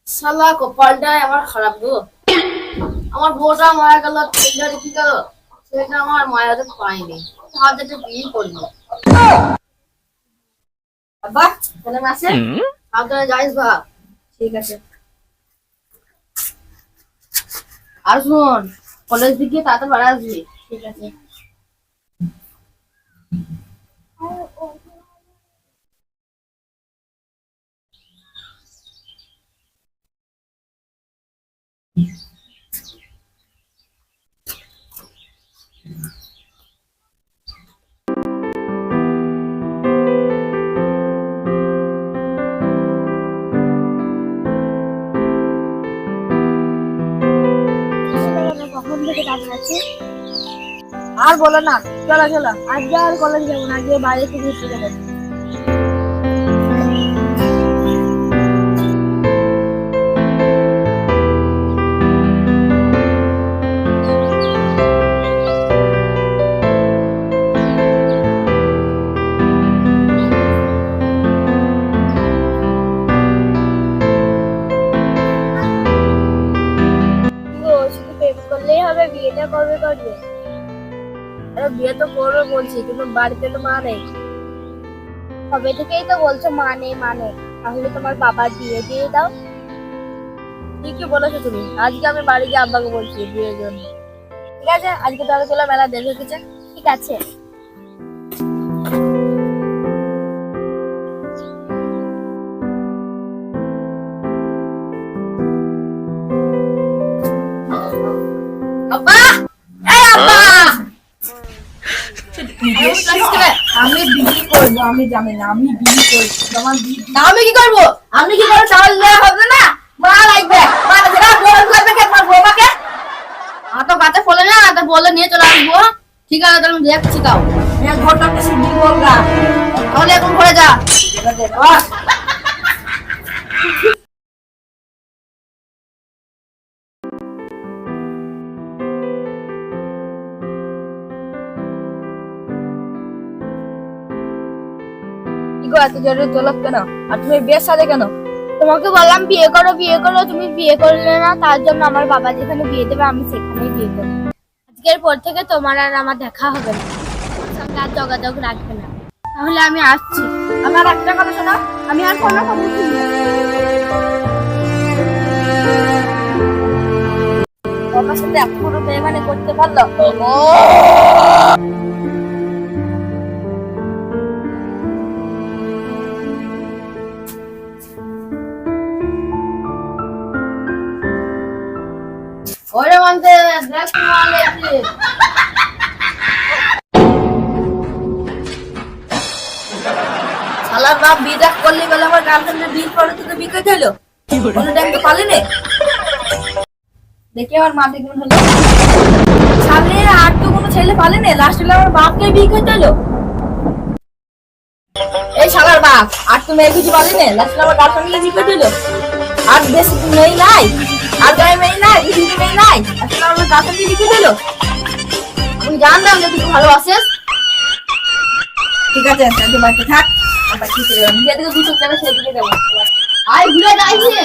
শালা কপালটাই আমার খারাপ গো। আমার বউটা মারা গেল, ছেলেটা রেখে গেল, সেটা আমার মায়ের পাইনি। তাহলে তো বিয়ে করবো। বাহ, তাহলে আছে সাবধানে যাইস বা। ঠিক আছে। আর শোন, কলেজ দিকে তাড়াতাড়ি বাড়া আসবি। ঠিক আছে। কখন থেকে দাঁড়িয়ে আছি? আর বলো না, চলো চলো, আজকে আর কলেজ যাবো না, আজকে বাইরে থেকে ঘুরতে যাবো। শুধু প্রেম করলেই হবে? বিয়েটা কবে করবে? আরে বিয়ে তো করবো বলছি, কিন্তু বাড়িতে তো মা নেই। কবে থেকেই তো বলছো মা নেই মা নেই, তাহলে তোমার বাবার বিয়ে দিয়ে দাও। ঠিকই বলেছো তুমি, আজকে আমি বাড়ি গিয়ে আব্বাকে বলছি বিয়ের জন্য। ঠিক আছে, আজকে তাহলে চলো, মেলা দেরি হয়ে গেছে। ঠিক আছে। আব্বা, এই আব্বা, আমি বিয়ে করবো, আমি জানি না, আমি বিয়ে করবো। তোমার বিয়ে আমি কি করবো? আমি কি করবো? চাউল দেওয়া হবে না, মা লাগবে। মা যেটা বলে করবে কে? তোমার বৌমাকে তো গাছে ফলে না, তো বলে নিয়ে চলে আসবো। ঠিক আছে, তাহলে দেখছি তাও। ঘরটা বেশি বিয়ে করবা। তাহলে এখন ঘরে যা। কি গো, এত জোরে তোলক কেন? আর তুমি বিয়ের সাথে কেন? তোমাকে বললাম বিয়ে করো বিয়ে করো, তুমি বিয়ে করলে না, তার জন্য আমার বাবা যেখানে বিয়ে দেবে আমি সেখানেই বিয়ে করবো। আজকের পর থেকে তোমার আর আমার দেখা হবে না, আমার সঙ্গে আর যোগাযোগ রাখবে না। তাহলে আমি আসছি। আমার একটা কথা শোনো, আমি আর কোনো কথা শুনবো না। আমার সাথে এত বড় বেইমানি করতে পারলো? ওরে মানতে দেখ মালে কি শালার বাপ বিয়ে করলি বলে আমার গার্লফ্রেন্ডের বিয়ে করে তো বিয়ে করে দিলো। কোনো টাইম তো পালি নে। দেখি আমার মা কেমন হলো। সামনে আর তো কোনো ছেলে পালে নে, লাস্ট হলো আমার বাপকে বিয়ে করে দিলো। এই শালার বাপ, আর তো মেয়ে কিছু পালি নে, লাস্ট হলো আমার গার্লফ্রেন্ডকে বিয়ে করে দিলো। আর বেশি মেয়ে নাই, আর গায়ে মেয়ে নাই, পৃথিবীতে মেয়ে নাই, লাস্ট হলো আমার গার্লফ্রেন্ডকে বিয়ে করে দিলো। আমি জানতাম যে তুই ভালোবাসিস। ঠিক আছে, তুই বাড়িতে থাক। আবার কি করবো? নিজে থেকে দুটো যাবে, সেদিকে যাবো। আয় ঘুরে যাইছে।